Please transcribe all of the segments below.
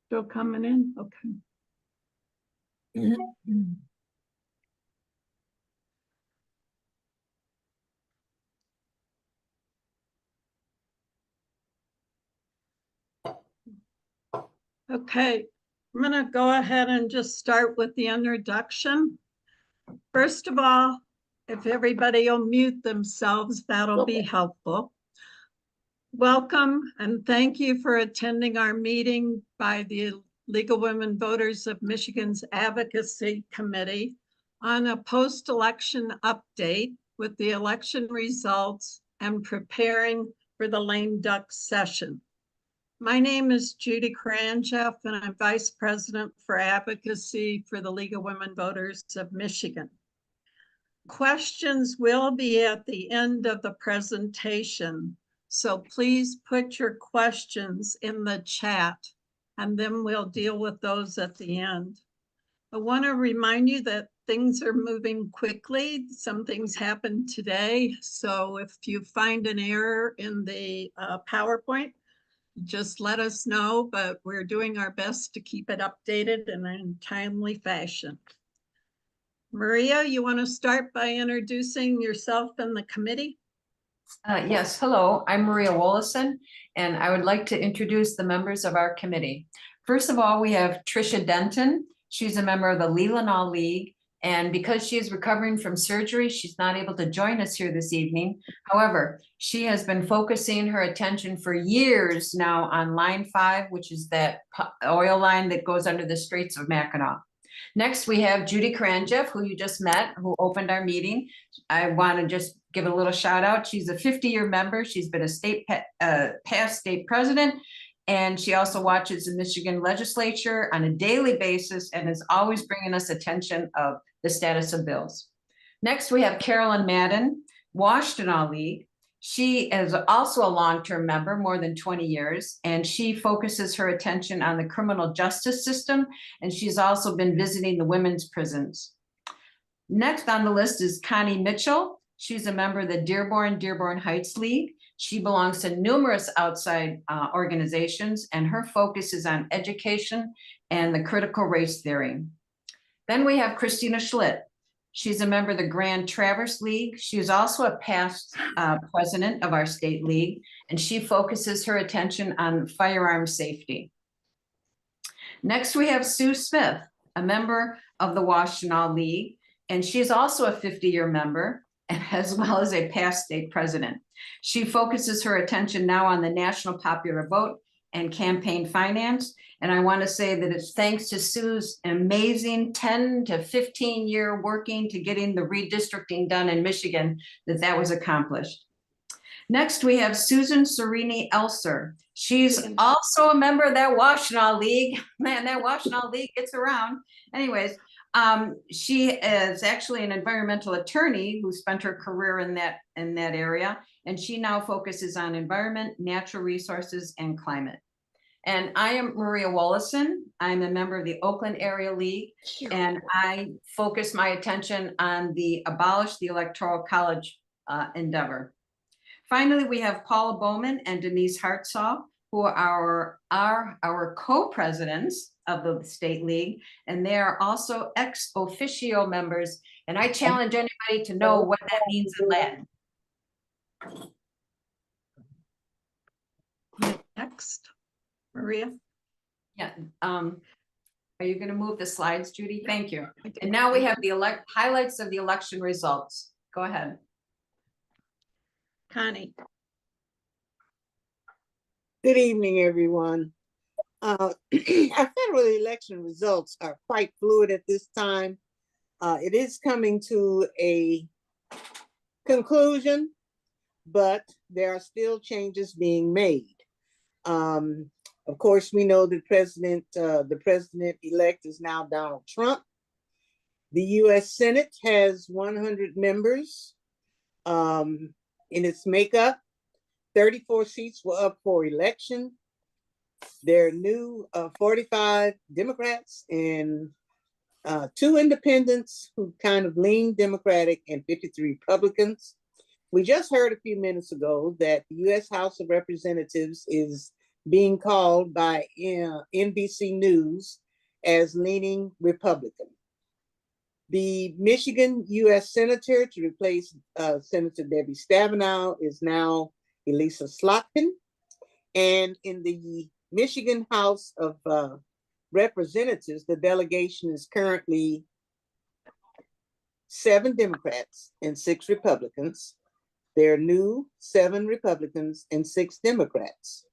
Still coming in? Okay. Okay, I'm going to go ahead and just start with the introduction. First of all, if everybody will mute themselves, that'll be helpful. Welcome and thank you for attending our meeting by the League of Women Voters of Michigan's Advocacy Committee on a post-election update with the election results and preparing for the lame duck session. My name is Judy Karandjeff and I'm Vice President for Advocacy for the League of Women Voters of Michigan. Questions will be at the end of the presentation, so please put your questions in the chat and then we'll deal with those at the end. I want to remind you that things are moving quickly. Some things happened today, so if you find an error in the PowerPoint, just let us know, but we're doing our best to keep it updated in a timely fashion. Maria, you want to start by introducing yourself and the committee? Yes, hello, I'm Maria Wollison, and I would like to introduce the members of our committee. First of all, we have Tricia Denton. She's a member of the Leelanau League, and because she is recovering from surgery, she's not able to join us here this evening. However, she has been focusing her attention for years now on Line 5, which is that oil line that goes under the Straits of Mackinac. Next, we have Judy Karandjeff, who you just met, who opened our meeting. I want to just give a little shout out. She's a 50-year member. She's been a past state president, and she also watches the Michigan legislature on a daily basis and is always bringing us attention of the status of bills. Next, we have Carolyn Madden, Washtenaw League. She is also a long-term member, more than 20 years, and she focuses her attention on the criminal justice system, and she's also been visiting the women's prisons. Next on the list is Connie Mitchell. She's a member of the Dearborn Heights League. She belongs to numerous outside organizations, and her focus is on education and the critical race theory. Then we have Christina Schlitt. She's a member of the Grand Traverse League. She is also a past president of our state league, and she focuses her attention on firearm safety. Next, we have Sue Smith, a member of the Washtenaw League, and she's also a 50-year member, as well as a past state president. She focuses her attention now on the national popular vote and campaign finance. And I want to say that it's thanks to Sue's amazing 10 to 15 year working to getting the redistricting done in Michigan that was accomplished. Next, we have Susan Serini Elser. She's also a member of that Washtenaw League. Man, that Washtenaw League gets around. Anyways, she is actually an environmental attorney who spent her career in that area, and she now focuses on environment, natural resources, and climate. And I am Maria Wollison. I'm a member of the Oakland Area League, and I focus my attention on the Abolish the Electoral College endeavor. Finally, we have Paula Bowman and Denise Hartsaw, who are our co-presidents of the State League, and they are also ex officio members. And I challenge anybody to know what that means in Latin. Next, Maria. Yeah. Are you going to move the slides, Judy? Thank you. And now we have the highlights of the election results. Go ahead. Connie. Good evening, everyone. Our federal election results are quite fluid at this time. It is coming to a conclusion, but there are still changes being made. Of course, we know the president-elect is now Donald Trump. The U.S. Senate has 100 members in its makeup. 34 seats were up for election. There are new 45 Democrats and 2 independents who kind of lean Democratic and 53 Republicans. We just heard a few minutes ago that the U.S. House of Representatives is being called by NBC News as leaning Republican. The Michigan U.S. Senator to replace Senator Debbie Stabenow is now Elisa Slotkin. And in the Michigan House of Representatives, the delegation is currently 7 Democrats and 6 Republicans. There are new 7 Republicans and 6 Democrats.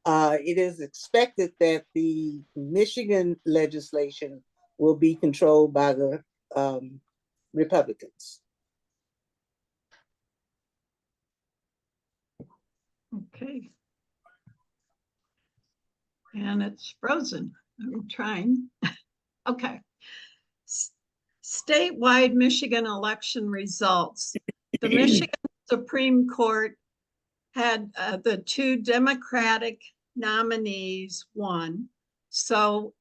It is expected that the Michigan legislation will be controlled by the Republicans. Okay. And it's frozen. I'm trying. Okay. Statewide Michigan election results. The Michigan Supreme Court had the 2 Democratic nominees won. So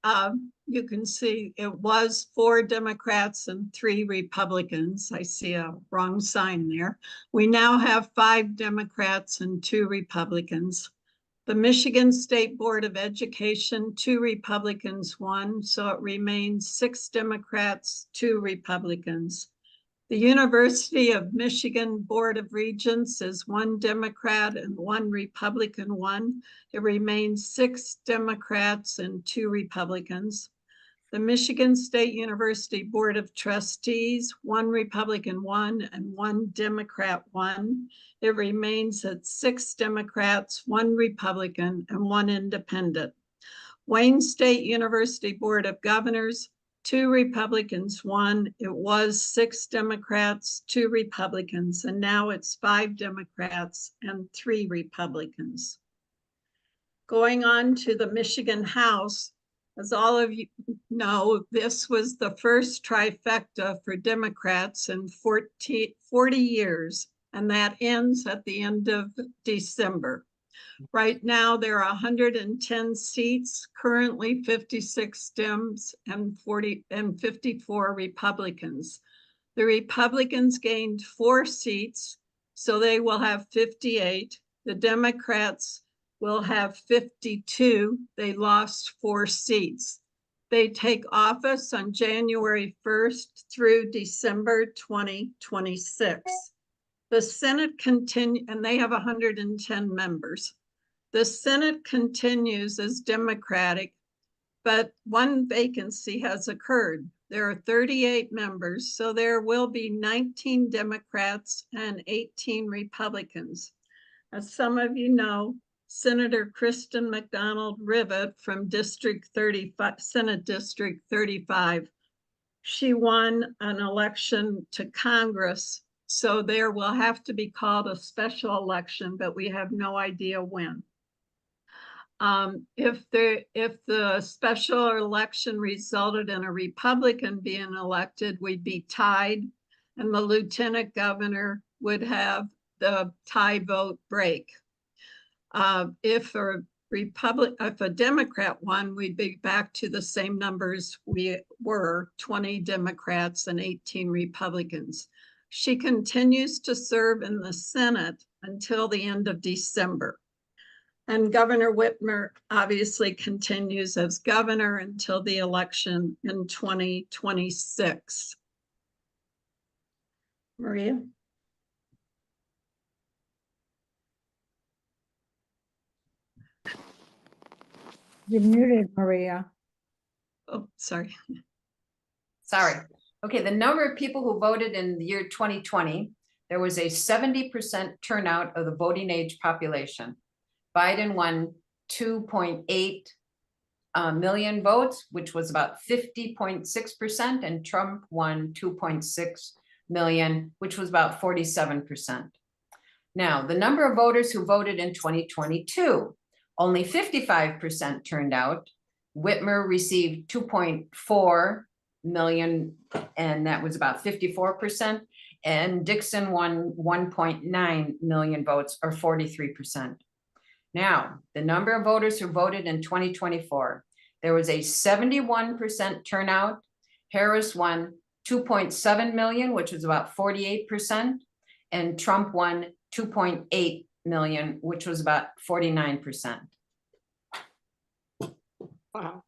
you can see it was 4 Democrats and 3 Republicans. I see a wrong sign there. We now have 5 Democrats and 2 Republicans. The Michigan State Board of Education, 2 Republicans won, so it remains 6 Democrats, 2 Republicans. The University of Michigan Board of Regents is 1 Democrat and 1 Republican won. It remains 6 Democrats and 2 Republicans. The Michigan State University Board of Trustees, 1 Republican won and 1 Democrat won. It remains at 6 Democrats, 1 Republican, and 1 independent. Wayne State University Board of Governors, 2 Republicans won. It was 6 Democrats, 2 Republicans, and now it's 5 Democrats and 3 Republicans. Going on to the Michigan House, as all of you know, this was the first trifecta for Democrats in 40 years, and that ends at the end of December. Right now, there are 110 seats, currently 56 Dems and 54 Republicans. The Republicans gained 4 seats, so they will have 58. The Democrats will have 52. They lost 4 seats. They take office on January 1st through December 2026. The Senate continues, and they have 110 members. The Senate continues as Democratic, but 1 vacancy has occurred. There are 38 members, so there will be 19 Democrats and 18 Republicans. As some of you know, Senator Kristen McDonald Rivet from District 35, Senate District 35, she won an election to Congress, so there will have to be called a special election, but we have no idea when. If the special election resulted in a Republican being elected, we'd be tied, and the lieutenant governor would have the tie vote break. If a Democrat won, we'd be back to the same numbers we were, 20 Democrats and 18 Republicans. She continues to serve in the Senate until the end of December. And Governor Whitmer obviously continues as governor until the election in 2026. Maria? You're muted, Maria. Oh, sorry. Sorry. Okay, the number of people who voted in the year 2020, there was a 70% turnout of the voting age population. Biden won 2.8 million votes, which was about 50.6%, and Trump won 2.6 million, which was about 47%. Now, the number of voters who voted in 2022, only 55% turned out. Whitmer received 2.4 million, and that was about 54%. And Dixon won 1.9 million votes, or 43%. Now, the number of voters who voted in 2024, there was a 71% turnout. Harris won 2.7 million, which was about 48%. and Trump won 2.8 million, which was about 49%. Wow.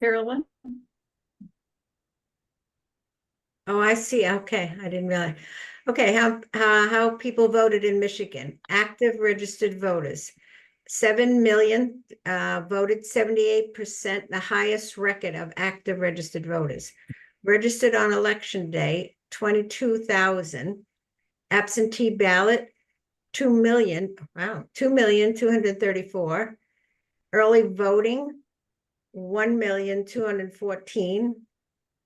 Carolyn? Oh, I see. Okay, I didn't realize. Okay, how people voted in Michigan. Active registered voters. 7 million voted, 78%, the highest record of active registered voters. Registered on election day, 22,000. Absentee ballot, 2 million. Wow, 2,234,000. Early voting, 1,214,000.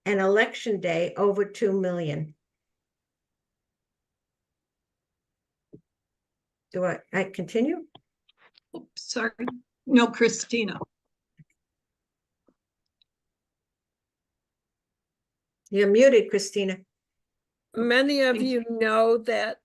And election day, over 2 million. Do I continue? Oops, sorry. No, Christina. You're muted, Christina. Many of Thank you know that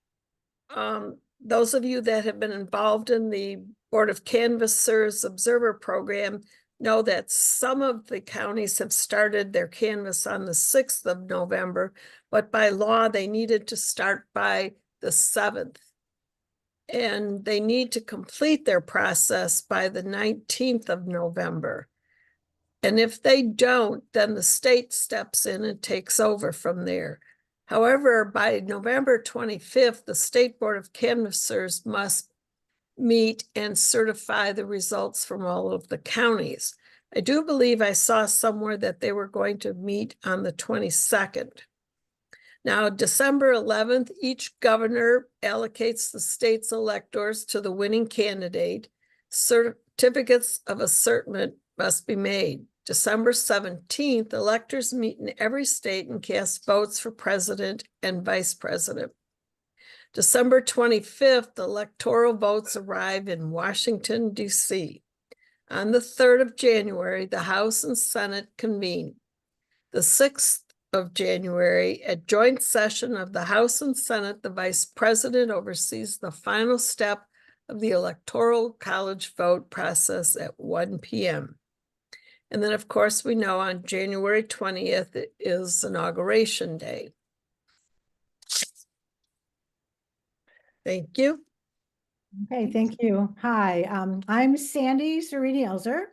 those of you that have been involved in the Board of Canvassers Observer Program know that some of the counties have started their canvass on the 6th of November, but by law, they needed to start by the 7th. And they need to complete their process by the 19th of November. And if they don't, then the state steps in and takes over from there. However, by November 25th, the State Board of Canvassers must meet and certify the results from all of the counties. I do believe I saw somewhere that they were going to meet on the 22nd. Now, December 11th, each governor allocates the state's electors to the winning candidate. Certificates of assertment must be made. December 17th, electors meet in every state and cast votes for president and vice president. December 25th, electoral votes arrive in Washington, D.C. On the 3rd of January, the House and Senate convene. The 6th of January, at joint session of the House and Senate, the Vice President oversees the final step of the Electoral College vote process at 1 p.m. And then, of course, we know on January 20th is Inauguration Day. Thank you. Okay, thank you. Hi, I'm Sandy Cerini-Elzer,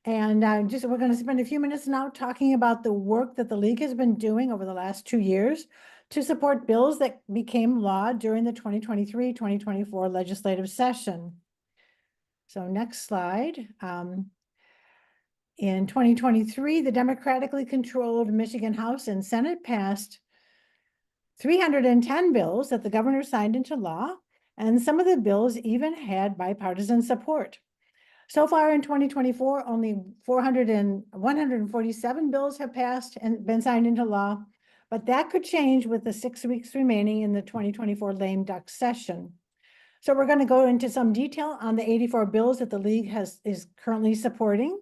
and we're going to spend a few minutes now talking about the work that the League has been doing over the last 2 years to support bills that became law during the 2023-2024 legislative session. So next slide. In 2023, the democratically controlled Michigan House and Senate passed 310 bills that the governor signed into law, and some of the bills even had bipartisan support. So far in 2024, only 147 bills have passed and been signed into law, but that could change with the 6 weeks remaining in the 2024 lame duck session. So we're going to go into some detail on the 84 bills that the League is currently supporting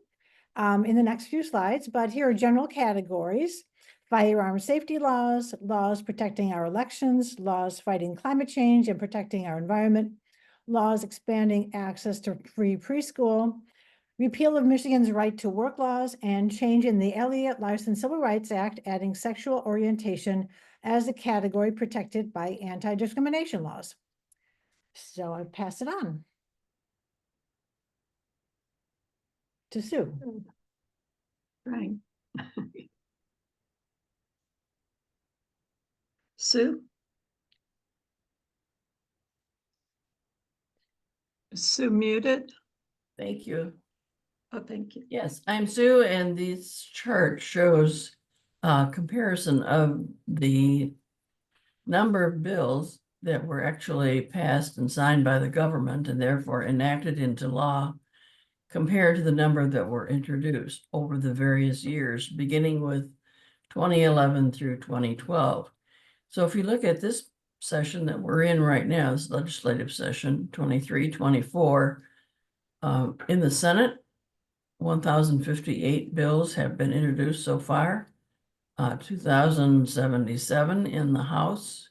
in the next few slides, but here are general categories: firearm safety laws, laws protecting our elections, laws fighting climate change and protecting our environment, laws expanding access to free preschool, repeal of Michigan's right to work laws, and change in the Elliott-Larsen Civil Rights Act, adding sexual orientation as a category protected by anti-discrimination laws. So I pass it on to Sue. Right. Sue? Sue muted? Thank you. Oh, thank you. Yes, I'm Sue, and this chart shows a comparison of the number of bills that were actually passed and signed by the government and therefore enacted into law compared to the number that were introduced over the various years, beginning with 2011 through 2012. So if you look at this session that we're in right now, this legislative session, 23-24, in the Senate, 1,058 bills have been introduced so far, 2,077 in the House,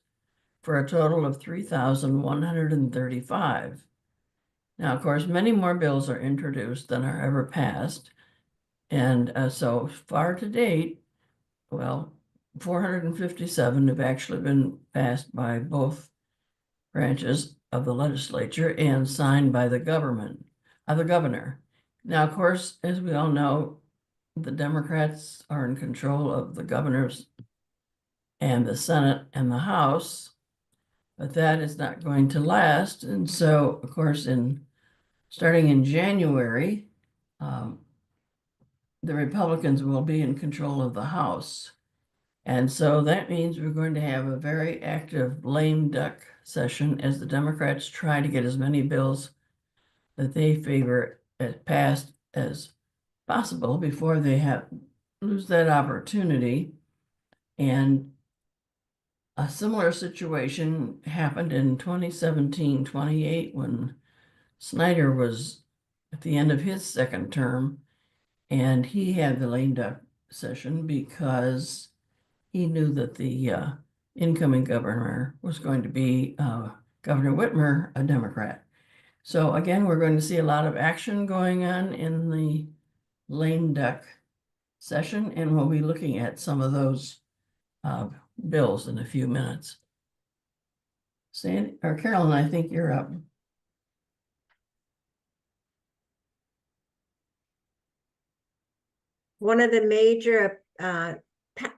for a total of 3,135. Now, of course, many more bills are introduced than are ever passed. And so far to date, well, 457 have actually been passed by both branches of the legislature and signed by the governor. Now, of course, as we all know, the Democrats are in control of the governors and the Senate and the House, but that is not going to last. And so, of course, starting in January, the Republicans will be in control of the House. And so that means we're going to have a very active lame duck session as the Democrats try to get as many bills that they favor as passed as possible before they lose that opportunity. And a similar situation happened in 2017-28 when Snyder was at the end of his second term, and he had the lame duck session because he knew that the incoming governor was going to be Governor Whitmer, a Democrat. So again, we're going to see a lot of action going on in the lame duck session, and we'll be looking at some of those bills in a few minutes. Sandy or Carolyn, I think you're up. One of the major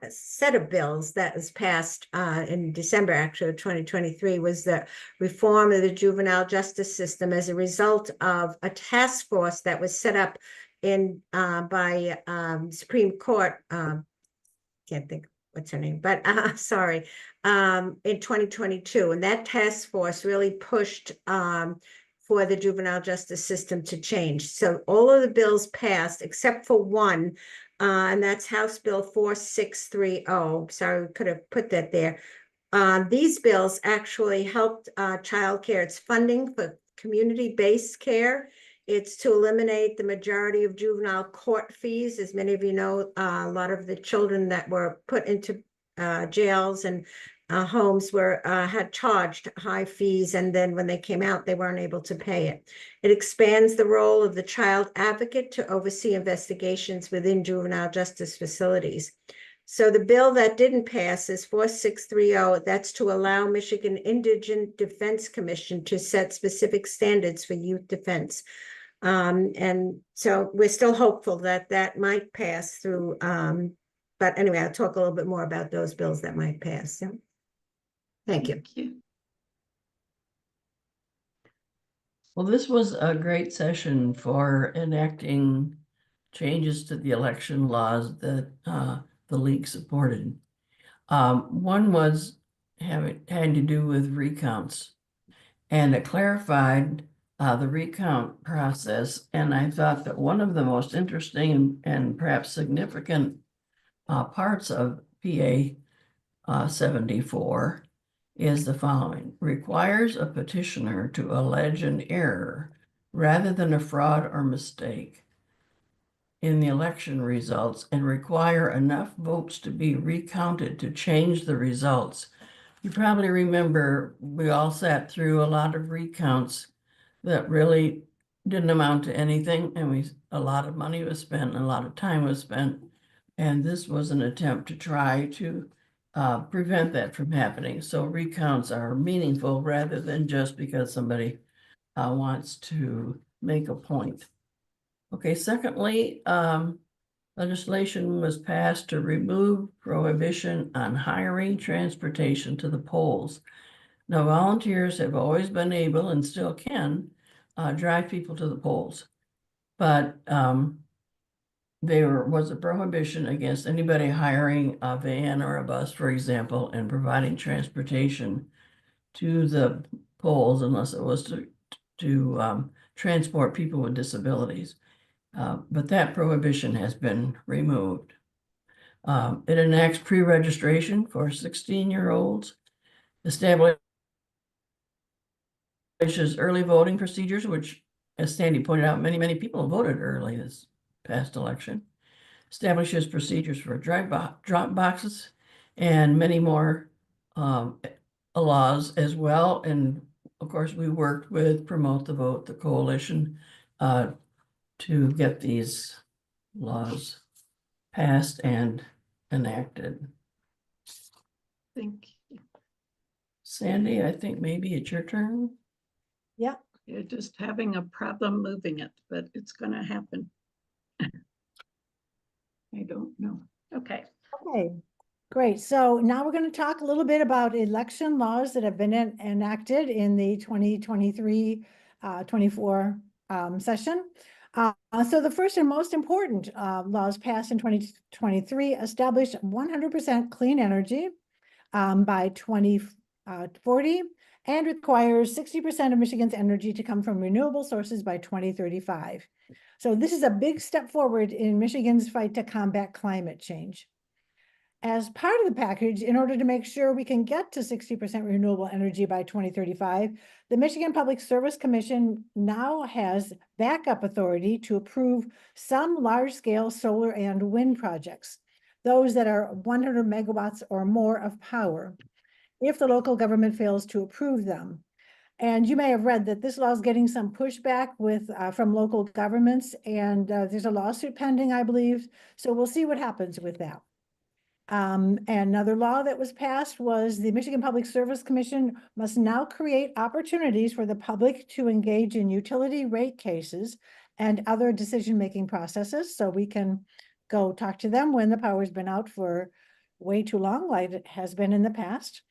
set of bills that was passed in December, actually, of 2023 was the reform of the juvenile justice system as a result of a task force that was set up by Supreme Court. Can't think what's her name, but sorry, in 2022. And that task force really pushed for the juvenile justice system to change. So all of the bills passed except for one, and that's House Bill 4630. Sorry, we could have put that there. These bills actually helped childcare. It's funding for community-based care. It's to eliminate the majority of juvenile court fees. As many of you know, a lot of the children that were put into jails and homes had charged high fees, and then when they came out, they weren't able to pay it. It expands the role of the child advocate to oversee investigations within juvenile justice facilities. So the bill that didn't pass is 4630. That's to allow Michigan Indigent Defense Commission to set specific standards for youth defense. And so we're still hopeful that that might pass through. But anyway, I'll talk a little bit more about those bills that might pass. So, thank you. Thank you. Well, this was a great session for enacting changes to the election laws that the league supported. One was had to do with recounts, and it clarified the recount process. And I thought that one of the most interesting and perhaps significant parts of PA 74 is the following: requires a petitioner to allege an error rather than a fraud or mistake in the election results and require enough votes to be recounted to change the results. You probably remember we all sat through a lot of recounts that really didn't amount to anything, and a lot of money was spent and a lot of time was spent. And this was an attempt to try to prevent that from happening. So recounts are meaningful rather than just because somebody wants to make a point. Okay, secondly, legislation was passed to remove prohibition on hiring transportation to the polls. Now, volunteers have always been able and still can drive people to the polls, but there was a prohibition against anybody hiring a van or a bus, for example, and providing transportation to the polls unless it was to transport people with disabilities. But that prohibition has been removed. It enacts pre-registration for 16-year-olds, establishes early voting procedures, which, as Sandy pointed out, many people voted early this past election, establishes procedures for drop boxes and many more laws as well. And of course, we worked with Promote the Vote, the coalition, to get these laws passed and enacted. Think Sandy, I think maybe it's your turn. Yeah, you're just having a problem moving it, but it's gonna happen. I don't know. Okay. okay, great. So now we're going to talk a little bit about election laws that have been enacted in the 2023, 24 session. So the first and most important laws passed in 2023 established 100% clean energy by 2040 and requires 60% of Michigan's energy to come from renewable sources by 2035. So this is a big step forward in Michigan's fight to combat climate change. As part of the package, in order to make sure we can get to 60% renewable energy by 2035, the Michigan Public Service Commission now has backup authority to approve some large-scale solar and wind projects, those that are 100 megawatts or more of power, if the local government fails to approve them. And you may have read that this law is getting some pushback from local governments, and there's a lawsuit pending, I believe. So we'll see what happens with that. And another law that was passed was the Michigan Public Service Commission must now create opportunities for the public to engage in utility rate cases and other decision-making processes, so we can go talk to them when the power's been out for way too long, like it has been in the past.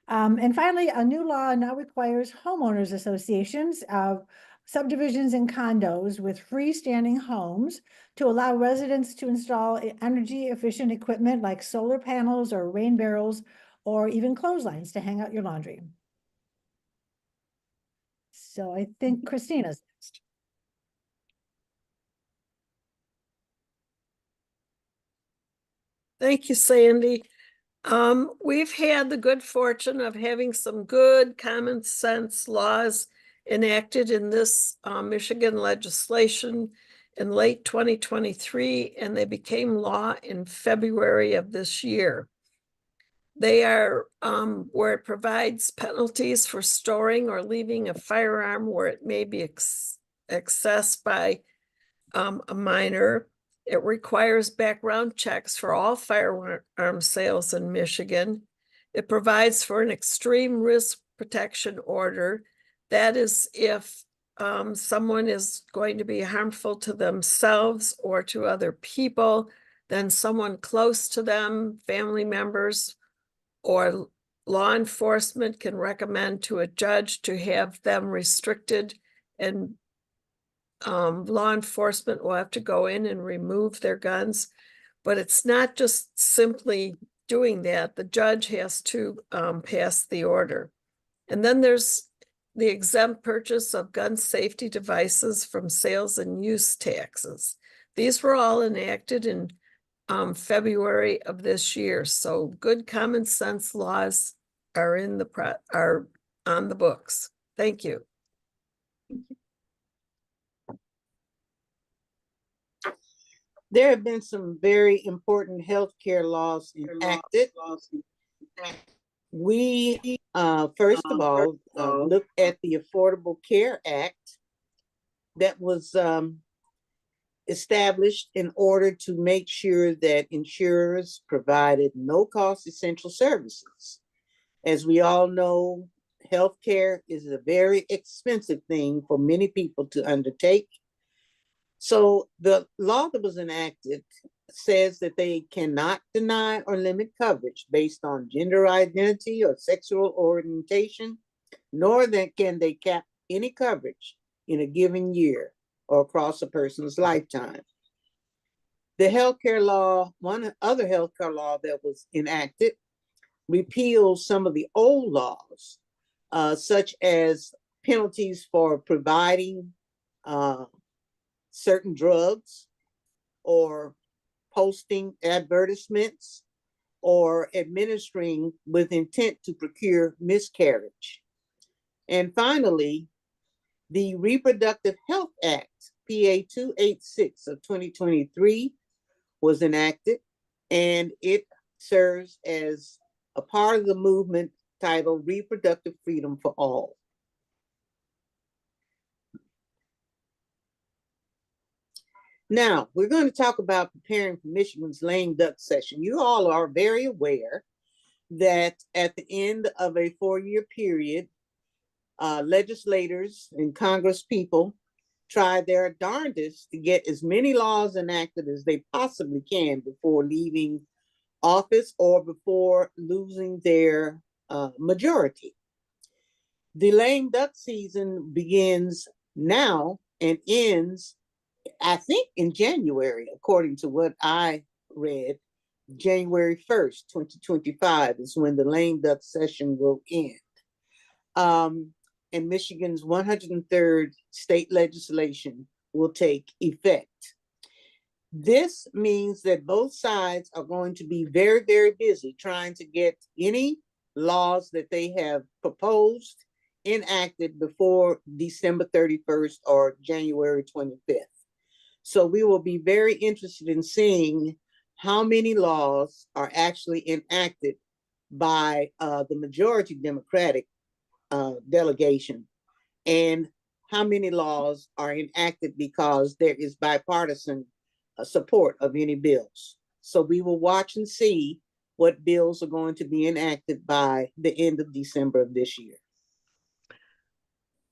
And finally, a new law now requires homeowners associations of subdivisions and condos with freestanding homes to allow residents to install energy efficient equipment like solar panels or rain barrels, or even clotheslines to hang out your laundry. So I think Christina's next. Thank you, Sandy. We've had the good fortune of having some good common sense laws enacted in this Michigan legislation in late 2023, and they became law in February of this year. They are where it provides penalties for storing or leaving a firearm where it may be accessed by a minor. It requires background checks for all firearm sales in Michigan. It provides for an extreme risk protection order. That is if someone is going to be harmful to themselves or to other people, then someone close to them, family members, or law enforcement can recommend to a judge to have them restricted, and law enforcement will have to go in and remove their guns. But it's not just simply doing that. The judge has to pass the order. And then there's the exempt purchase of gun safety devices from sales and use taxes. These were all enacted in February of this year. So good common sense laws are are on the books. Thank you. There have been some very important healthcare laws enacted. We, first of all, looked at the Affordable Care Act that was established in order to make sure that insurers provided no-cost essential services. As we all know, healthcare is a very expensive thing for many people to undertake. So the law that was enacted says that they cannot deny or limit coverage based on gender identity or sexual orientation, nor can they cap any coverage in a given year or across a person's lifetime. The healthcare law, one other healthcare law that was enacted, repeals some of the old laws, such as penalties for providing certain drugs or posting advertisements or administering with intent to procure miscarriage. And finally, the Reproductive Health Act, PA 286 of 2023, was enacted, and it serves as a part of the movement titled Reproductive Freedom for All. Now, we're going to talk about preparing for Michigan's lame duck session. You all are very aware that at the end of a 4-year period, legislators and Congress people try their darndest to get as many laws enacted as they possibly can before leaving office or before losing their majority. The lame duck season begins now and ends, I think, in January, according to what I read. January 1st, 2025 is when the lame duck session will end. And Michigan's 103rd state legislation will take effect. This means that both sides are going to be very, very busy trying to get any laws that they have proposed enacted before December 31st or January 25th. So we will be very interested in seeing how many laws are actually enacted by the majority Democratic delegation, and how many laws are enacted because there is bipartisan support of any bills. So we will watch and see what bills are going to be enacted by the end of December of this year.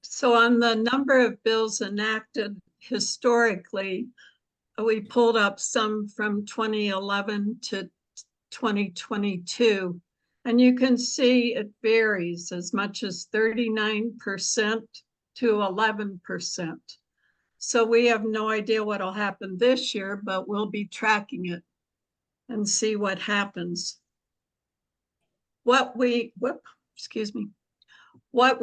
So on the number of bills enacted historically, we pulled up some from 2011 to 2022. And you can see it varies as much as 39% to 11%. So we have no idea what will happen this year, but we'll be tracking it and see what happens. What we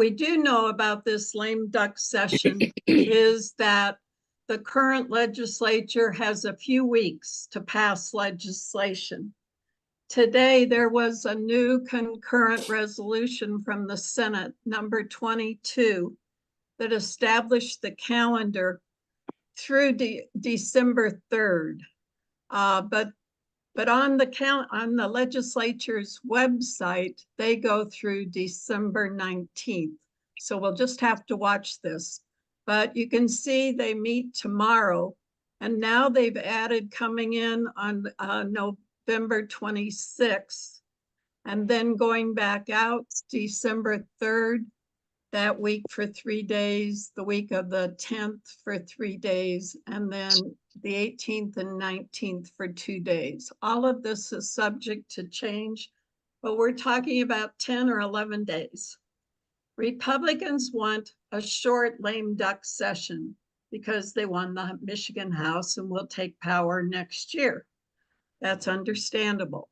do know about this lame duck session is that the current legislature has a few weeks to pass legislation. Today, there was a new concurrent resolution from the Senate, number 22, that established the calendar through December 3rd. But on the legislature's website, they go through December 19th. So we'll just have to watch this. But you can see they meet tomorrow. And now they've added coming in on November 26th, and then going back out December 3rd, that week for 3 days, the week of the 10th for 3 days, and then the 18th and 19th for 2 days. All of this is subject to change, but we're talking about 10 or 11 days. Republicans want a short lame duck session because they won the Michigan House and will take power next year. That's understandable.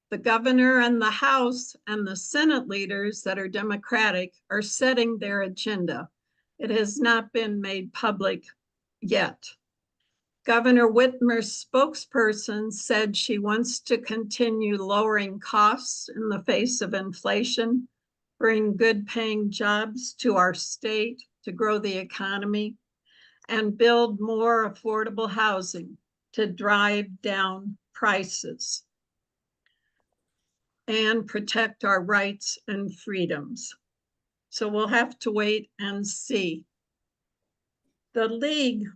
The governor and the House and the Senate leaders that are Democratic are setting their agenda. It has not been made public yet. Governor Whitmer's spokesperson said she wants to continue lowering costs in the face of inflation, bring good paying jobs to our state to grow the economy, and build more affordable housing to drive down prices and protect our rights and freedoms. So we'll have to wait and see. The League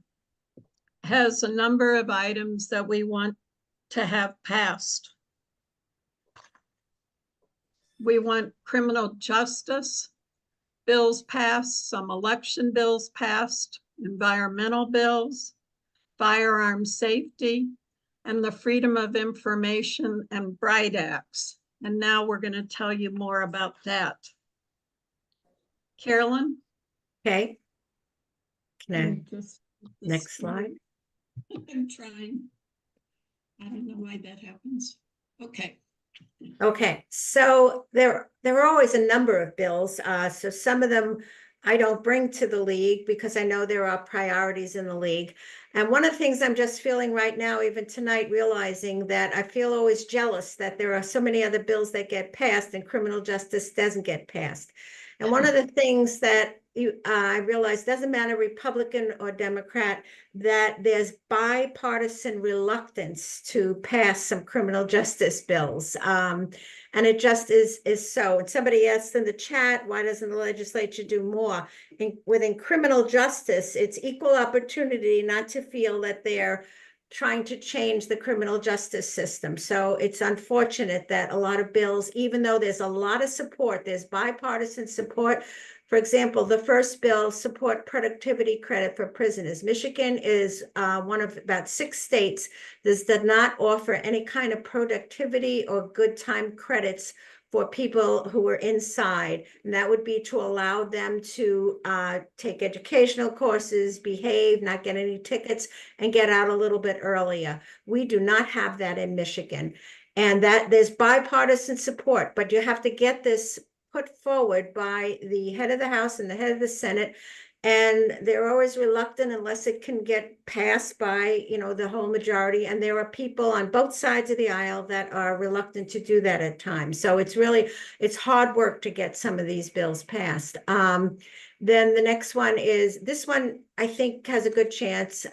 has a number of items that we want to have passed. We want criminal justice bills passed, some election bills passed, environmental bills, firearm safety, and the Freedom of Information and Bright Acts. And now we're going to tell you more about that. Carolyn? Okay. Can I, Just next slide? I'm trying. I don't know why that happens. Okay. Okay, so there are always a number of bills. So some of them I don't bring to the League because I know there are priorities in the League. And one of the things I'm just feeling right now, even tonight, realizing that I feel always jealous that there are so many other bills that get passed and criminal justice doesn't get passed. And one of the things that I realize doesn't matter Republican or Democrat, that there's bipartisan reluctance to pass some criminal justice bills. And it just is so. And somebody asked in the chat, why doesn't the legislature do more? Within criminal justice, it's equal opportunity not to feel that they're trying to change the criminal justice system. So it's unfortunate that a lot of bills, even though there's a lot of support, there's bipartisan support. For example, the first bill, support productivity credit for prisoners. Michigan is one of about 6 states that does not offer any kind of productivity or good time credits for people who are inside. And that would be to allow them to take educational courses, behave, not get any tickets, and get out a little bit earlier. We do not have that in Michigan. And that there's bipartisan support, but you have to get this put forward by the head of the House and the head of the Senate. And they're always reluctant unless it can get passed by, the whole majority. And there are people on both sides of the aisle that are reluctant to do that at times. So it's hard work to get some of these bills passed. Then the next one is, this one I think has a good chance.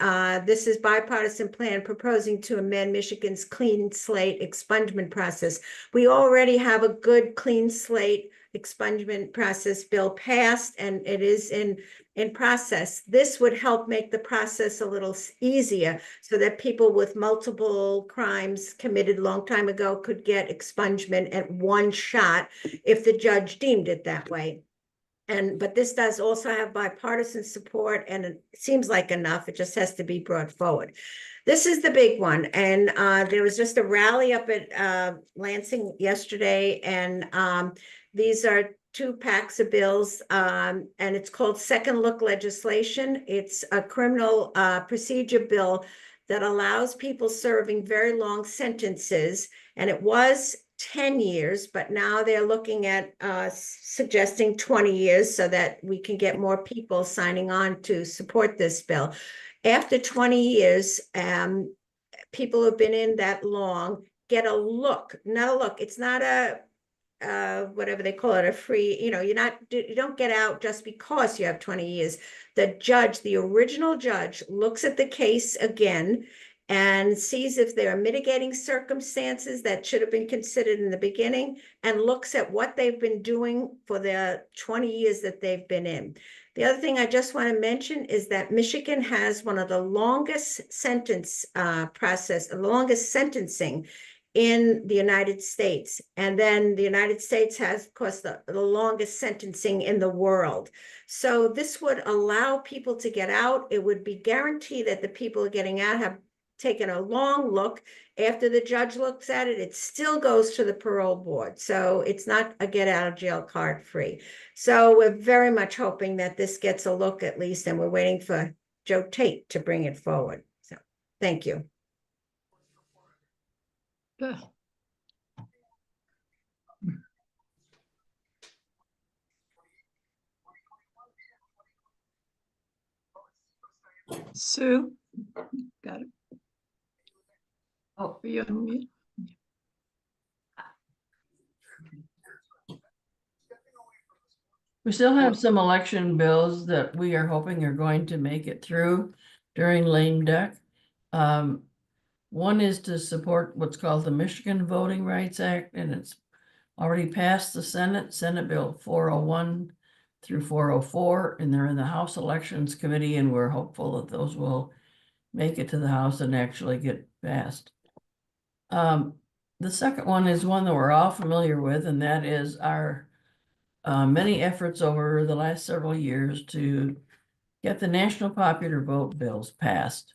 This is bipartisan plan proposing to amend Michigan's clean slate expungement process. We already have a good clean slate expungement process bill passed, and it is in process. This would help make the process a little easier so that people with multiple crimes committed a long time ago could get expungement at one shot if the judge deemed it that way. But this does also have bipartisan support, and it seems like enough. It just has to be brought forward. This is the big one. And there was just a rally up at Lansing yesterday, and these are 2 packs of bills, and it's called Second Look legislation. It's a criminal procedure bill that allows people serving very long sentences, and it was 10 years, but now they're looking at suggesting 20 years so that we can get more people signing on to support this bill. After 20 years, people who've been in that long get a look. Now, look, it's not a whatever they call it, a free, you don't get out just because you have 20 years. The original judge looks at the case again and sees if there are mitigating circumstances that should have been considered in the beginning, and looks at what they've been doing for the 20 years that they've been in. The other thing I just want to mention is that Michigan has one of the longest longest sentencing in the United States. And then the United States has, of course, the longest sentencing in the world. So this would allow people to get out. It would be guaranteed that the people getting out have taken a long look. After the judge looks at it, it still goes to the parole board. So it's not a get out of jail card free. So we're very much hoping that this gets a look at least, and we're waiting for Joe Tate to bring it forward. So thank you. Good. Sue, got it. Oh, Are you on mute? We still have some election bills that we are hoping are going to make it through during lame duck. One is to support what's called the Michigan Voting Rights Act, and it's already passed the Senate Bill 401 through 404, and they're in the House Elections Committee, and we're hopeful that those will make it to the House and actually get passed. The second one is one that we're all familiar with, and that is our many efforts over the last several years to get the national popular vote bills passed.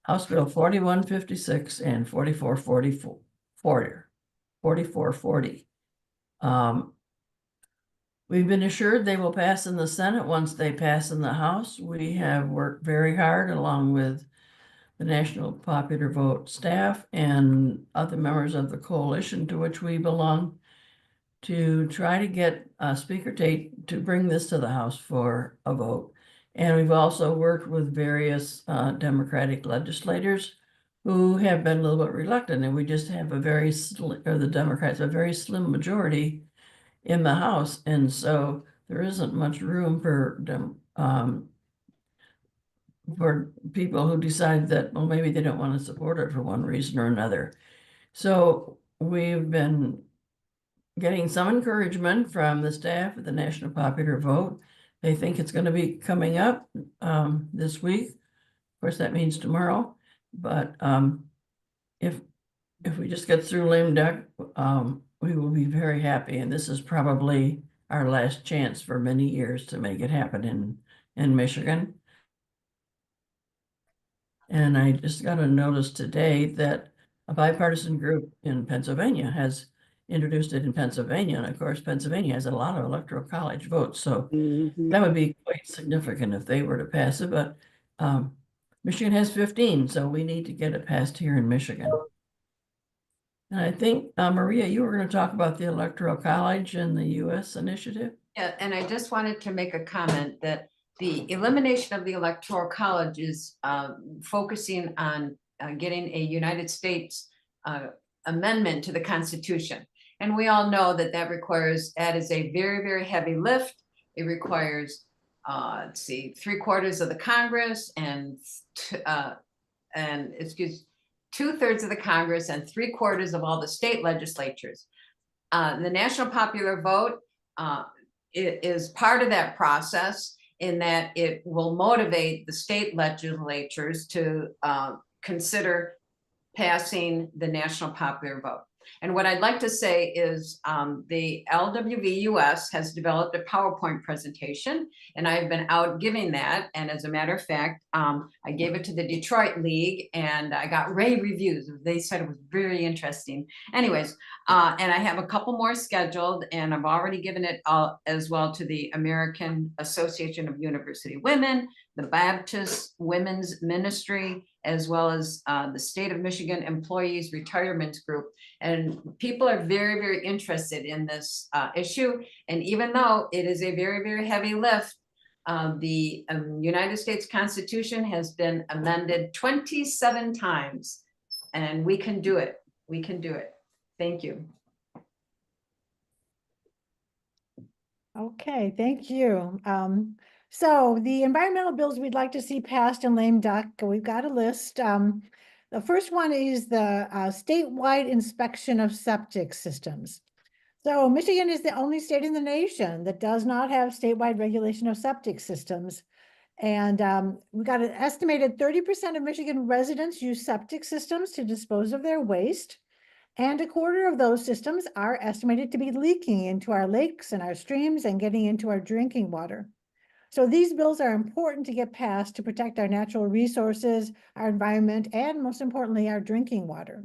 House Bill 4156 and 4440. We've been assured they will pass in the Senate once they pass in the House. We have worked very hard along with the National Popular Vote staff and other members of the coalition to which we belong to try to get Speaker Tate to bring this to the House for a vote. And we've also worked with various Democratic legislators who have been a little bit reluctant, and we just have the Democrats have a very slim majority in the House, and so there isn't much room for people who decide that, well, maybe they don't want to support it for one reason or another. So we've been getting some encouragement from the staff at the National Popular Vote. They think it's going to be coming up this week. Of course, that means tomorrow. But if we just get through lame duck, we will be very happy. And this is probably our last chance for many years to make it happen in Michigan. And I just got a notice today that a bipartisan group in Pennsylvania has introduced it in Pennsylvania. And of course, Pennsylvania has a lot of electoral college votes. So that would be quite significant if they were to pass it. But Michigan has 15, so we need to get it passed here in Michigan. And I think, Maria, you were going to talk about the Electoral College and the US initiative. Yeah, and I just wanted to make a comment that the elimination of the Electoral College is focusing on getting a United States amendment to the Constitution. And we all know that that is a very, very heavy lift. It requires, let's see, 3/4 of the Congress and 2/3 of the Congress and 3/4 of all the state legislatures. The national popular vote it is part of that process in that it will motivate the state legislatures to consider passing the national popular vote. And what I'd like to say is the LWVUS has developed a PowerPoint presentation, and I've been out giving that. And as a matter of fact, I gave it to the Detroit League and I got rave reviews. They said it was very interesting. Anyways, and I have a couple more scheduled, and I've already given it as well to the American Association of University Women, the Baptist Women's Ministry, as well as the State of Michigan Employees Retirement Group. And people are very, very interested in this issue. And even though it is a very, very heavy lift, the United States Constitution has been amended 27 times, and we can do it. We can do it. Thank you. Okay, thank you. So the environmental bills we'd like to see passed in lame duck, we've got a list. The first one is the statewide inspection of septic systems. So Michigan is the only state in the nation that does not have statewide regulation of septic systems. And we've got an estimated 30% of Michigan residents use septic systems to dispose of their waste. And 1/4 of those systems are estimated to be leaking into our lakes and our streams and getting into our drinking water. So these bills are important to get passed to protect our natural resources, our environment, and most importantly, our drinking water.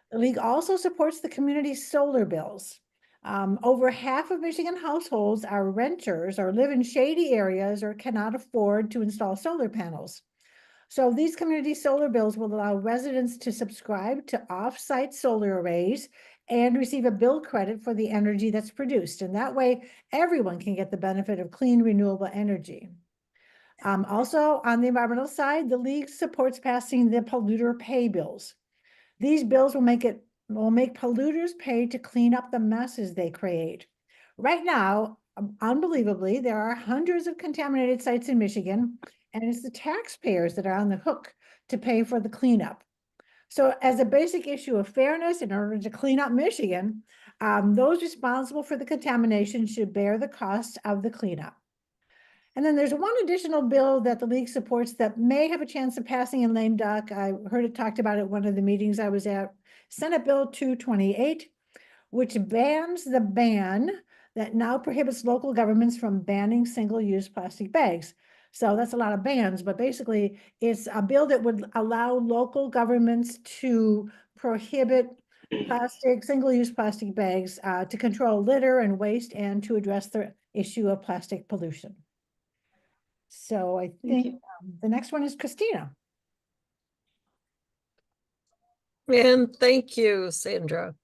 The League also supports the community solar bills. Over half of Michigan households are renters or live in shady areas or cannot afford to install solar panels. So these community solar bills will allow residents to subscribe to off-site solar arrays and receive a bill credit for the energy that's produced. And that way, everyone can get the benefit of clean, renewable energy. Also, on the environmental side, the League supports passing the polluter pay bills. These bills will make polluters pay to clean up the messes they create. Right now, unbelievably, there are hundreds of contaminated sites in Michigan, and it's the taxpayers that are on the hook to pay for the cleanup. So as a basic issue of fairness, in order to clean up Michigan, those responsible for the contamination should bear the cost of the cleanup. And then there's one additional bill that the League supports that may have a chance of passing in lame duck. I heard it talked about at one of the meetings I was at, Senate Bill 228, which bans the ban that now prohibits local governments from banning single-use plastic bags. So that's a lot of bans, but basically it's a bill that would allow local governments to prohibit single-use plastic bags to control litter and waste and to address the issue of plastic pollution. So I think the next one is Christina. And thank you, Sandra.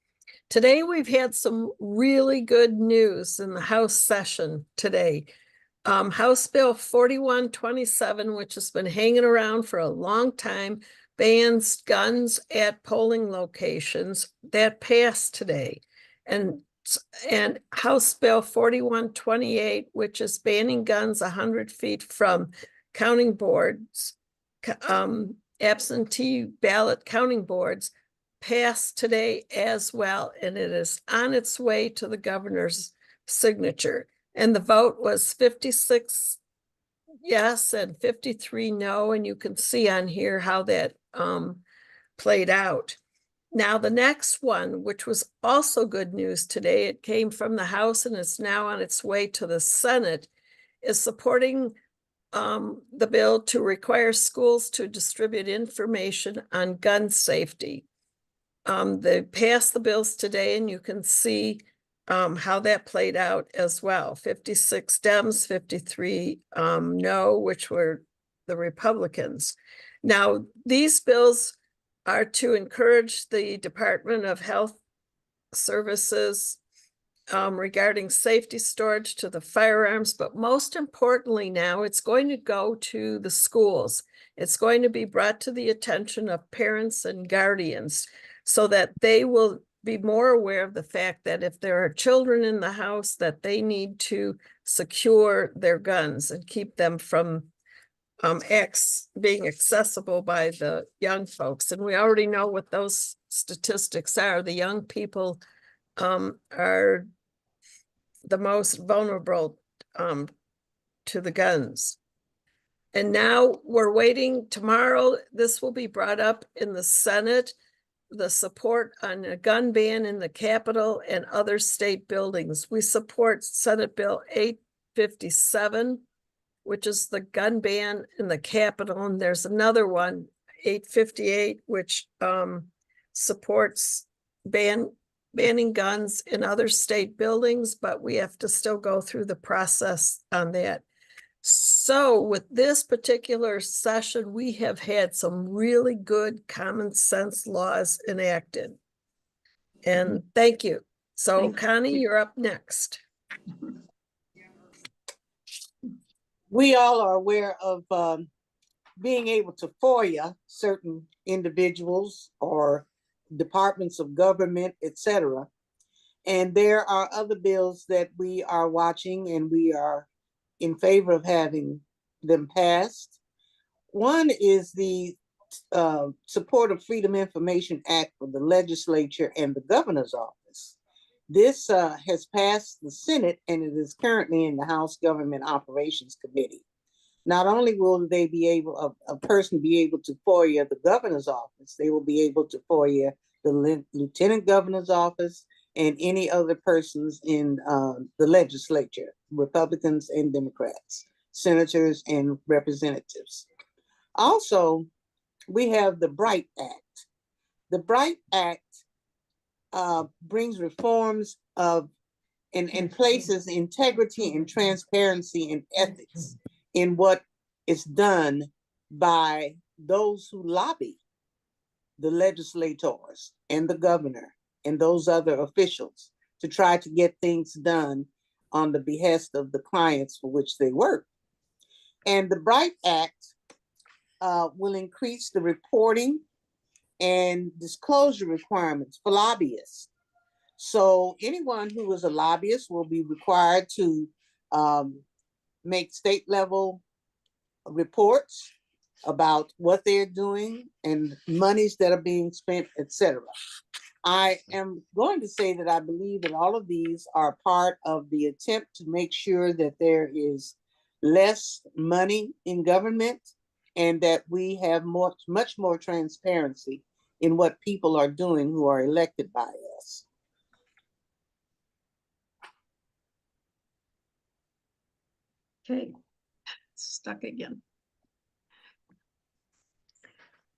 Today, we've had some really good news in the House session today. House Bill 4127, which has been hanging around for a long time, bans guns at polling locations, that passed today. And House Bill 4128, which is banning guns 100 feet from counting boards, absentee ballot counting boards, passed today as well, and it is on its way to the governor's signature. And the vote was 56 yes and 53 no, and you can see on here how that played out. Now, the next one, which was also good news today, it came from the House and is now on its way to the Senate, is supporting the bill to require schools to distribute information on gun safety. They passed the bills today, and you can see how that played out as well. 56 Dems, 53 no, which were the Republicans. Now, these bills are to encourage the Department of Health Services regarding safety storage to the firearms, but most importantly now, it's going to go to the schools. It's going to be brought to the attention of parents and guardians so that they will be more aware of the fact that if there are children in the house, that they need to secure their guns and keep them from being accessible by the young folks. And we already know what those statistics are. The young people are the most vulnerable to the guns. And now we're waiting. Tomorrow, this will be brought up in the Senate, the support on a gun ban in the Capitol and other state buildings. We support Senate Bill 857, which is the gun ban in the Capitol. And there's another one, 858, which supports banning guns in other state buildings, but we have to still go through the process on that. So with this particular session, we have had some really good common sense laws enacted. And thank you. So Connie, you're up next. We all are aware of being able to FOIA certain individuals or departments of government, etc. And there are other bills that we are watching and we are in favor of having them passed. One is the Support of Freedom Information Act for the legislature and the governor's office. This has passed the Senate and it is currently in the House Government Operations Committee. Not only will they be able, a person be able to FOIA the governor's office, they will be able to FOIA the lieutenant governor's office and any other persons in the legislature, Republicans and Democrats, senators and representatives. Also, we have the BRIGHT Act. The BRIGHT Act brings reforms of and places integrity and transparency and ethics in what is done by those who lobby the legislators and the governor and those other officials to try to get things done on the behest of the clients for which they work. And the BRIGHT Act will increase the reporting and disclosure requirements for lobbyists. So anyone who is a lobbyist will be required to make state level reports about what they're doing and monies that are being spent, etc. I am going to say that I believe that all of these are part of the attempt to make sure that there is less money in government and that we have much more transparency in what people are doing who are elected by us. Okay, stuck again.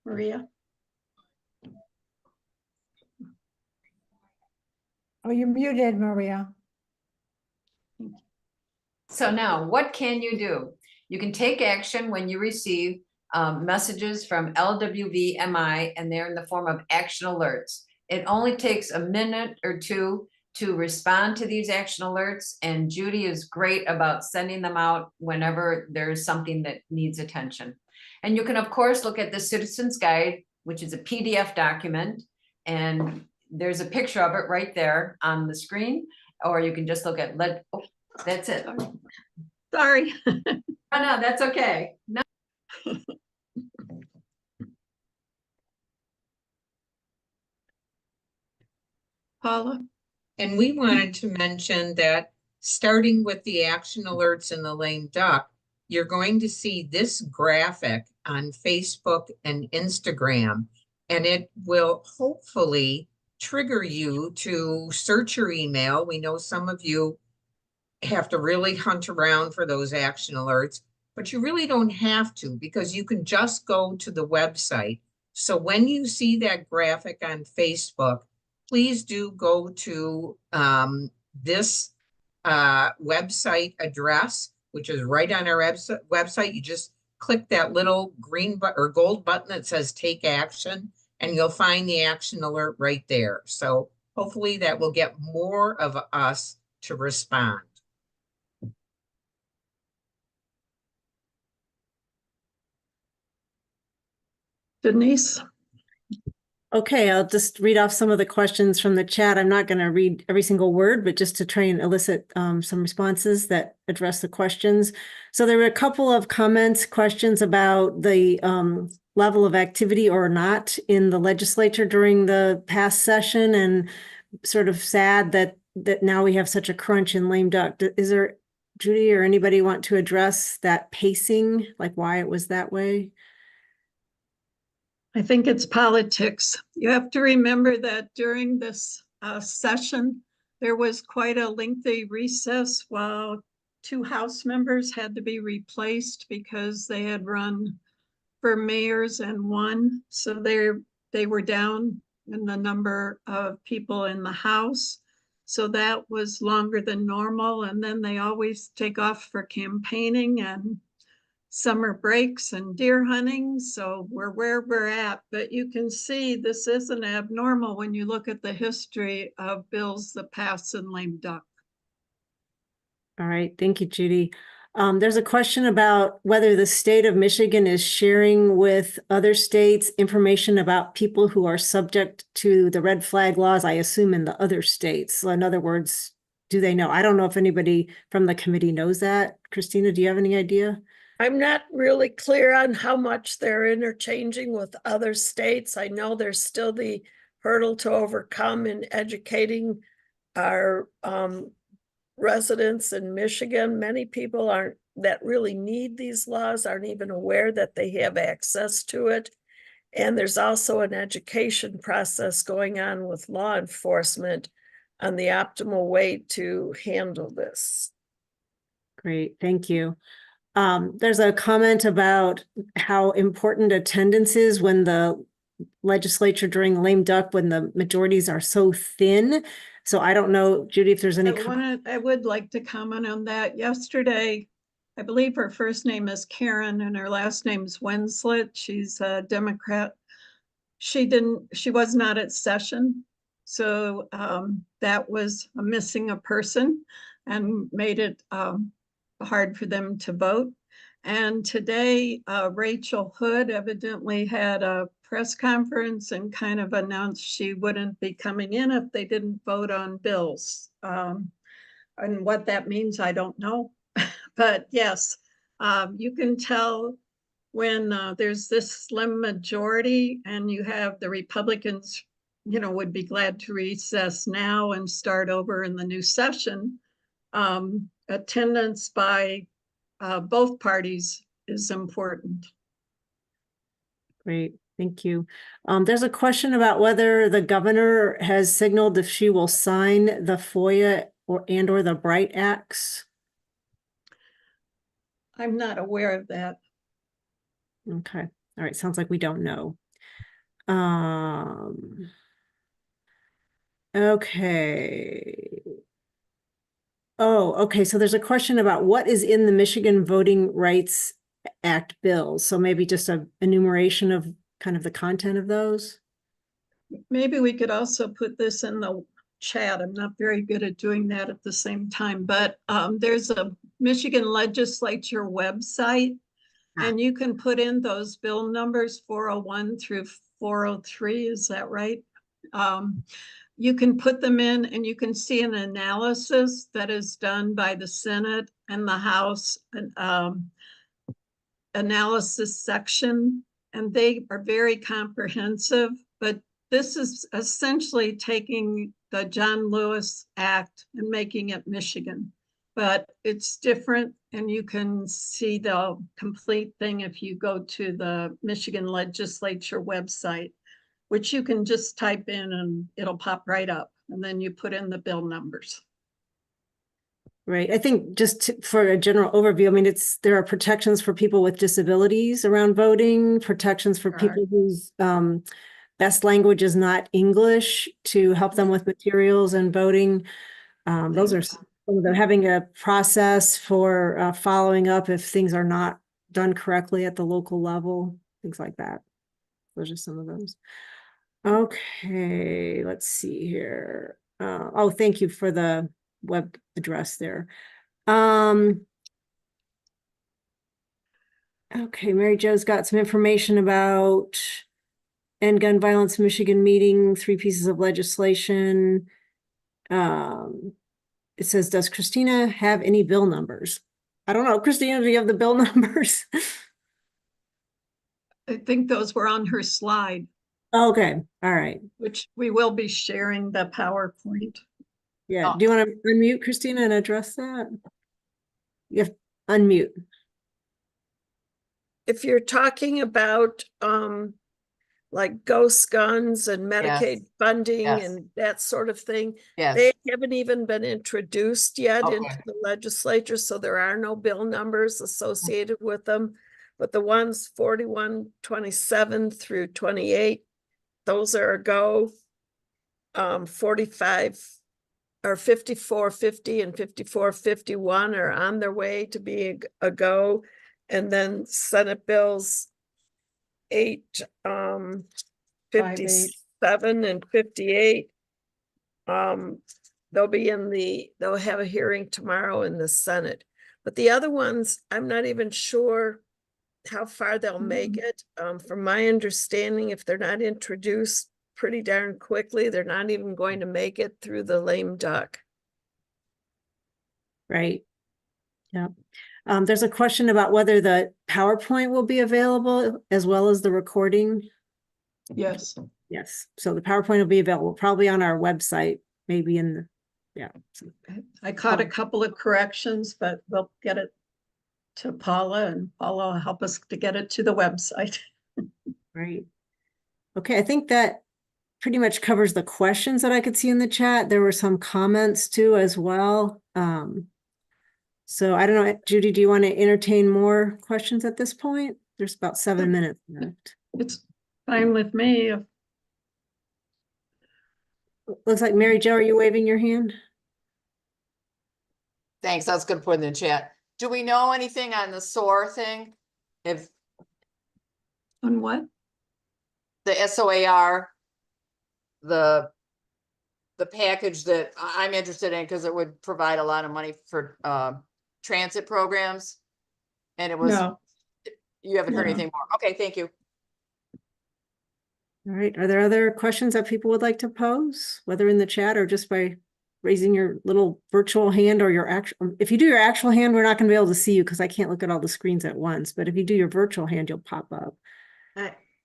Maria? Oh, you're muted, Maria. So now, what can you do? You can take action when you receive messages from LWVMI, and they're in the form of action alerts. It only takes a minute or two to respond to these action alerts, and Judy is great about sending them out whenever there's something that needs attention. And you can, of course, look at the Citizens Guide, which is a PDF document, and there's a picture of it right there on the screen, or you can just look at, oh, that's it. Sorry. Oh, no, that's okay. No. Paula? And we wanted to mention that starting with the action alerts in the lame duck, you're going to see this graphic on Facebook and Instagram, and it will hopefully trigger you to search your email. We know some of you have to really hunt around for those action alerts, but you really don't have to, because you can just go to the website. So when you see that graphic on Facebook, please do go to this website address, which is right on our website. You just click that little green or gold button that says take action, and you'll find the action alert right there. So hopefully that will get more of us to respond. Denise? Okay, I'll just read off some of the questions from the chat. I'm not going to read every single word, but just to try and elicit some responses that address the questions. So there were a couple of comments, questions about the level of activity or not in the legislature during the past session, and sort of sad that now we have such a crunch in lame duck. Is there, Judy or anybody, want to address that pacing, like why it was that way? I think it's politics. You have to remember that during this session, there was quite a lengthy recess while 2 House members had to be replaced because they had run for mayors and won. So they were down in the number of people in the House. So that was longer than normal. And then they always take off for campaigning and summer breaks and deer hunting. So we're where we're at, but you can see this isn't abnormal when you look at the history of bills that pass in lame duck. All right, thank you, Judy. There's a question about whether the state of Michigan is sharing with other states information about people who are subject to the red flag laws, I assume in the other states. So in other words, do they know? I don't know if anybody from the committee knows that. Christina, do you have any idea? I'm not really clear on how much they're interchanging with other states. I know there's still the hurdle to overcome in educating our residents in Michigan. Many people that really need these laws aren't even aware that they have access to it. And there's also an education process going on with law enforcement on the optimal way to handle this. Great, thank you. There's a comment about how important attendance is when the legislature during lame duck, when the majorities are so thin. So I don't know, Judy, if there's any. I would like to comment on that. Yesterday, I believe her first name is Karen and her last name is Winslet. She's a Democrat. She was not at session. So that was missing a person and made it hard for them to vote. And today, Rachel Hood evidently had a press conference and kind of announced she wouldn't be coming in if they didn't vote on bills. And what that means, I don't know. But yes, you can tell when there's this slim majority and you have the Republicans, would be glad to recess now and start over in the new session. Attendance by both parties is important. Great, thank you. There's a question about whether the governor has signaled if she will sign the FOIA or the Bright Acts. I'm not aware of that. Okay, all right, sounds like we don't know. Okay. Oh, okay. So there's a question about what is in the Michigan Voting Rights Act bills. So maybe just an enumeration of kind of the content of those. Maybe we could also put this in the chat. I'm not very good at doing that at the same time, but there's a Michigan legislature website and you can put in those bill numbers 401 through 403. Is that right? You can put them in and you can see an analysis that is done by the Senate and the House analysis section, and they are very comprehensive, but this is essentially taking the John Lewis Act and making it Michigan, but it's different And you can see the complete thing if you go to the Michigan Legislature website, which you can just type in and it'll pop right up. And then you put in the bill numbers. Right. I think for a general overview, I mean, there are protections for people with disabilities around voting, protections for people whose best language is not English to help them with materials and voting. Those are some of them. Having a process for following up if things are not done correctly at the local level, things like that. Those are some of those. Okay, let's see here. Oh, thank you for the web address there. Okay, Mary Jo's got some information about End Gun Violence Michigan meeting, 3 pieces of legislation. It says, does Christina have any bill numbers? I don't know. Christina, do you have the bill numbers? I think those were on her slide, Okay, all right. which we will be sharing the PowerPoint. Yeah, do you want to unmute Christina and address that? You have unmute. If you're talking about like ghost guns and Medicaid funding Yes. and that sort of thing, Yes. they haven't even been introduced yet Okay. into the legislature, so there are no bill numbers associated with them. But the ones 4127 through 28, those are a go. 45 or 5450 and 5451 are on their way to be a go. And then Senate bills 57 and 58. They'll have a hearing tomorrow in the Senate. But the other ones, I'm not even sure how far they'll make it. From my understanding, if they're not introduced pretty darn quickly, they're not even going to make it through the lame duck. Right. Yeah. There's a question about whether the PowerPoint will be available as well as the recording. Yes. Yes. So the PowerPoint will be available probably on our website, maybe in the, yeah. I caught a couple of corrections, but we'll get it to Paula and Paula will help us to get it to the website. Right. Okay. I think that pretty much covers the questions that I could see in the chat. There were some comments too as well. So I don't know, Judy, do you want to entertain more questions at this point? There's about 7 minutes left. It's fine with me. Looks like Mary Jo, are you waving your hand? Thanks. That's good to put in the chat. Do we know anything on the SOAR thing? If On what? the SOAR, the package that I'm interested in, because it would provide a lot of money for transit programs. And it was, No. you haven't heard No. anything more. Okay, thank you. All right. Are there other questions that people would like to pose, whether in the chat or just by raising your little virtual hand or your actual, if you do your actual hand, we're not going to be able to see you because I can't look at all the screens at once. But if you do your virtual hand, you'll pop up.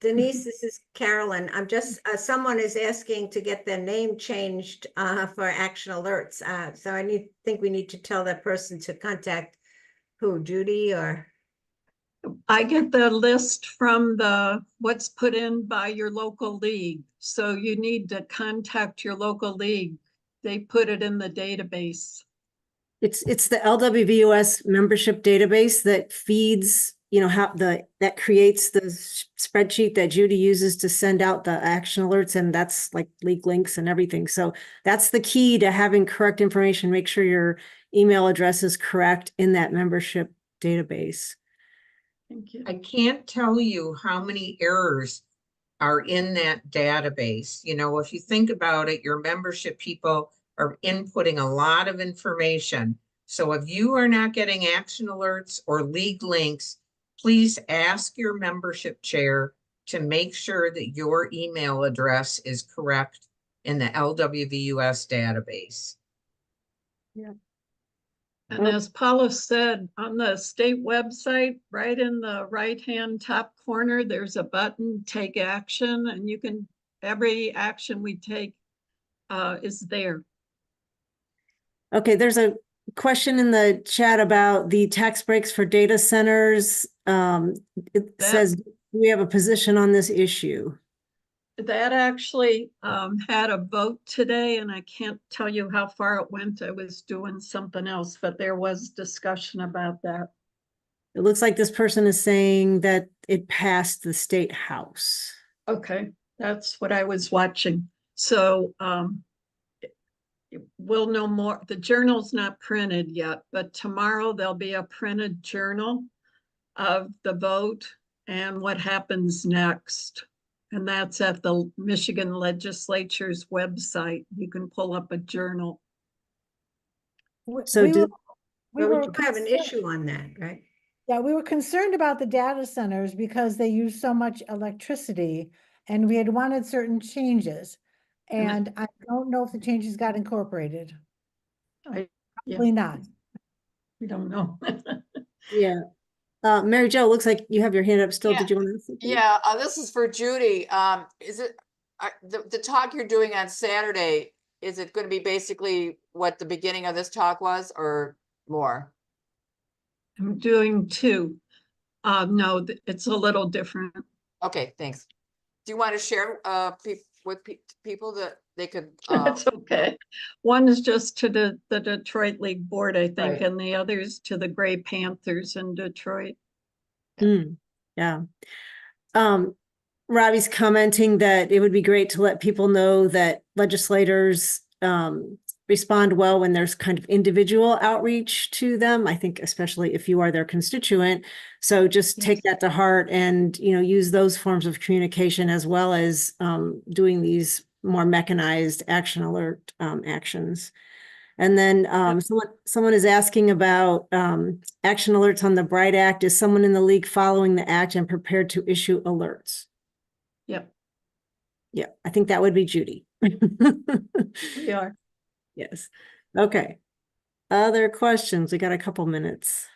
Denise, this is Carolyn. I'm just, someone is asking to get their name changed for action alerts. So I think we need to tell that person to contact who, Judy or? I get the list from what's put in by your local league. So you need to contact your local league. They put it in the database. It's the LWVUS membership database that feeds, that creates the spreadsheet that Judy uses to send out the action alerts, and that's like league links and everything. So that's the key to having correct information. Make sure your email address is correct in that membership database. Thank you. I can't tell you how many errors are in that database. If you think about it, your membership people are inputting a lot of information. So if you are not getting action alerts or league links, please ask your membership chair to make sure that your email address is correct in the LWVUS database. Yeah. And as Paula said, on the state website, right in the right-hand top corner, there's a button, take action, and every action we take is there. Okay, there's a question in the chat about the tax breaks for data centers. It That- says, do we have a position on this issue? That actually had a vote today, and I can't tell you how far it went. I was doing something else, but there was discussion about that. It looks like this person is saying that it passed the state house. Okay, that's what I was watching. So we'll know more. The journal's not printed yet, but tomorrow there'll be a printed journal of the vote and what happens next. And that's at the Michigan Legislature's website. You can pull up a journal. So We do- were Well, we do have an concerned- issue on that, right? Yeah, we were concerned about the data centers because they use so much electricity and we had wanted certain changes. And I don't know if the changes got incorporated. Yeah. Probably not. We don't know. Yeah. Mary Jo, looks like you have your hand up still. Yeah. Did you want to? Say something? Yeah, this is for Judy. Is it, the talk you're doing on Saturday, is it going to be basically what the beginning of this talk was or more? I'm doing two. No, it's a little different. Okay, thanks. Do you want to share with people that they could? It's okay. One is just to the Detroit League Board, I think, Right. and the other's to the Gray Panthers in Detroit. Yeah. Robbie's commenting that it would be great to let people know that legislators respond well when there's kind of individual outreach to them. I think especially if you are their constituent. So just take that to heart and, use those forms of communication as well as doing these more mechanized action alert actions. And then someone is asking about action alerts on the Bright Act. Is someone in the league following the act and prepared to issue alerts? Yep, Yeah, I think that would be Judy. we are. Yes. Okay. Other questions? We got a couple minutes.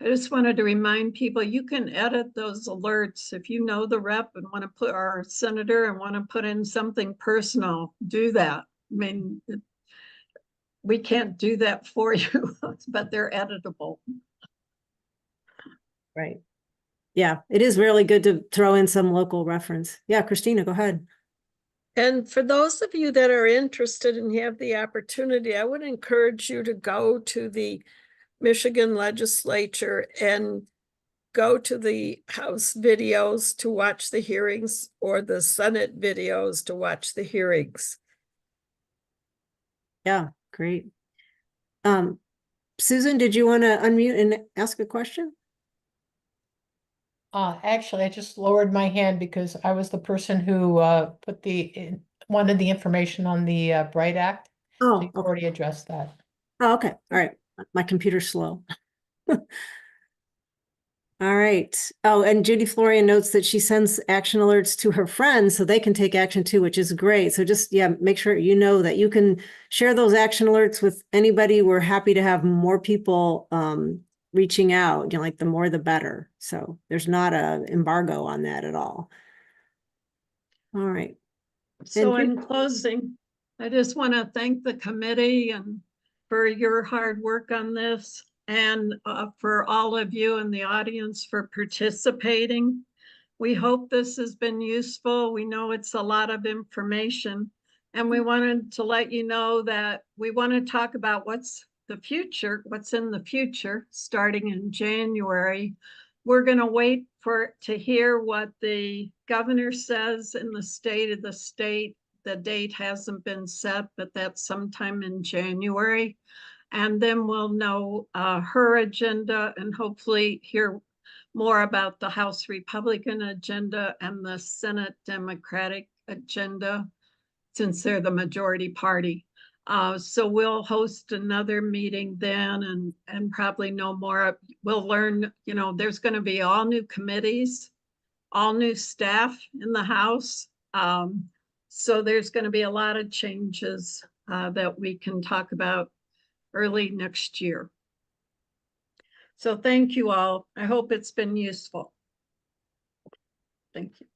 I just wanted to remind people, you can edit those alerts. If you know the rep and want to put our senator and want to put in something personal, do that. I mean, we can't do that for you, but they're editable. Right. Yeah, it is really good to throw in some local reference. Yeah, Christina, go ahead. And for those of you that are interested and have the opportunity, I would encourage you to go to the Michigan legislature and go to the House videos to watch the hearings or the Senate videos to watch the hearings. Yeah, great. Susan, did you want to unmute and ask a question? Actually, I just lowered my hand because I was the person who wanted the information on the Bright Act. Oh, You've okay. already addressed that. Oh, okay. All right. My computer's slow. All right. Oh, and Judy Florian notes that she sends action alerts to her friends so they can take action too, which is great. So just, make sure you know that you can share those action alerts with anybody. We're happy to have more people reaching out, like the more the better. So there's not an embargo on that at all. All right. So in closing, I just want to thank the committee and for your hard work on this and for all of you in the audience for participating. We hope this has been useful. We know it's a lot of information and we wanted to let you know that we want to talk about what's in the future, starting in January. We're going to wait to hear what the governor says in the state of the state. The date hasn't been set, but that's sometime in January. And then we'll know her agenda and hopefully hear more about the House Republican agenda and the Senate Democratic agenda, since they're the majority party. So we'll host another meeting then and probably know more. We'll learn, there's going to be all new committees, all new staff in the House. So there's going to be a lot of changes that we can talk about early next year. So thank you all. I hope it's been useful. Thank you.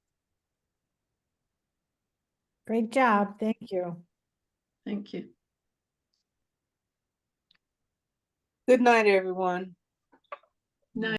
Great job. Thank you. Thank you. Good night, everyone.